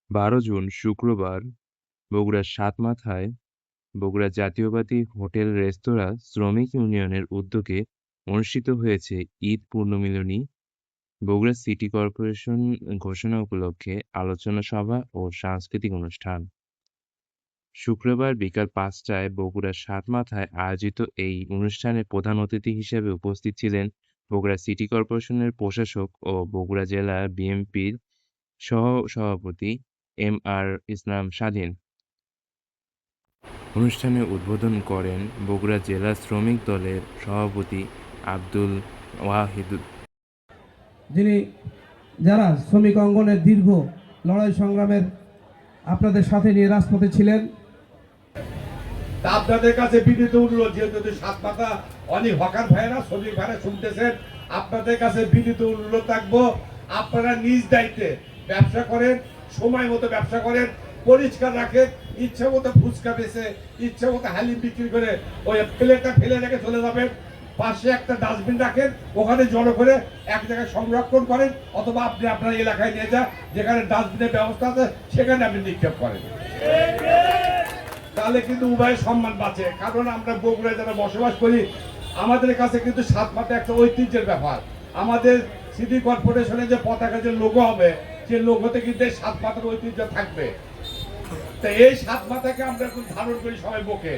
12 June শুক্রবার বগুড়ার সাতমাথায় Bogura জাতীয়বাদী hotel রেস্তোরাঁ শ্রমিক ইউনিয়নের উদ্যোগে অনুষ্ঠিত হয়েছে ঈদ পুনর্মিলনী বগুড়া সিটি কর্পোরেশন ঘোষণা উপলক্ষে আলোচনা সভা ও সাংস্কৃতিক অনুষ্ঠান। শুক্রবার বিকাল ৫টায় বগুড়ার সাতমাথায় আয়োজিত এই অনুষ্ঠানে প্রধান অতিথি হিসেবে উপস্থিত ছিলেন বগুড়া সিটি কর্পোরেশনের প্রশাসক ও বগুড়া জেলা বিএনপির সহ-সভাপতি এম আর ইসলাম স্বাধীন। অনুষ্ঠানে উদ্বোধন করেন বগুড়া জেলা শ্রমিক দলের সভাপতি আব্দুল ওয়াহিদ। যিনি যারা শ্রমিক অঙ্গনের দীর্ঘ লড়াই সংগ্রামের আপনাদের সাথে নিয়ে রাজপথে ছিলেন। আপনাদের কাছে বিনীত অনুরোধ, যেহেতু সাতমাথা অনেক হকার ভাইয়েরা শ্রমিক ভাইরা শুনতেছেন, আপনাদের কাছে বিনীত অনুরোধ থাকবো, আপনারা নিজ দায়িত্বে ব্যবসা করেন, সময় মতো ব্যবসা করেন, পরিষ্কার রাখেন। ইচ্ছা মতো ফুচকা বেছে, ইচ্ছা মতো হালিম বিক্রি করে ওই প্লেটটা ফেলে রেখে চলে যাবেন। পাশে একটা ডাস্টবিন রাখেন, ওখানে জড়ো করে এক জায়গায় সংরক্ষণ করেন, অথবা আপনি আপনার এলাকায় নিয়ে যান, যেখানে ডাস্টবিনের ব্যবস্থা আছে সেখানে আপনি নিক্ষেপ করেন। তাহলে কিন্তু উভয়ের সম্মান বাঁচে। কারণ আমরা বগুড়ায় যারা বসবাস করি, আমাদের কাছে কিন্তু সাতমাথা একটা ঐতিহ্যের ব্যাপার। আমাদের সিটি কর্পোরেশনে যে পতাকা যে লোগো হবে, সে লোগোতে কিন্তু সাতমাথার ঐতিহ্য থাকবে। তো এই সাতমাথাকে আমরা এখন ধারণ করি সবাই বুকে।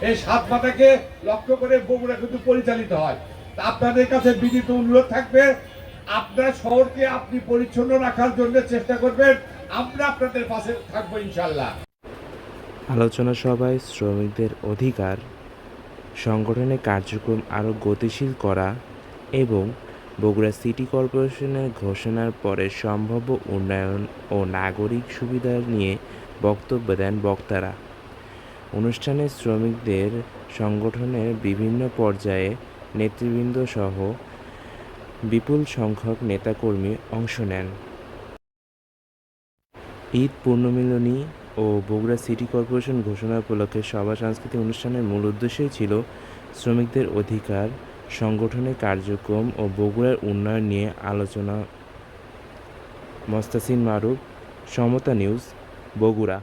এই সাতমাথাকে লক্ষ্য করে বগুড়া কিন্তু পরিচালিত হয়। তা আপনাদের কাছে বিনীত অনুরোধ থাকবে, আপনার শহরকে আপনি পরিচ্ছন্ন রাখার জন্য চেষ্টা করবেন, আমরা আপনাদের পাশে থাকবো ইনশাল্লাহ। আলোচনা সভায় শ্রমিকদের অধিকার সংগঠনের কার্যক্রম আরও গতিশীল করা এবং বগুড়া সিটি কর্পোরেশনের ঘোষণার পরে সম্ভাব্য উন্নয়ন ও নাগরিক সুবিধা নিয়ে বক্তব্য দেন বক্তারা। অনুষ্ঠানে শ্রমিকদের সংগঠনের বিভিন্ন পর্যায়ে নেতৃবৃন্দ সহ বিপুল সংখ্যক নেতাকর্মী অংশ নেন। ঈদ পুনর্মিলনী ও বগুড়া সিটি কর্পোরেশন ঘোষণা উপলক্ষে সভা সাংস্কৃতিক অনুষ্ঠানের মূল উদ্দেশ্যই ছিল শ্রমিকদের অধিকার সংগঠনের কার্যক্রম ও বগুড়ার উন্নয়ন নিয়ে আলোচনা। মোস্তাসিন মারুফ, সমতা নিউজ, বগুড়া।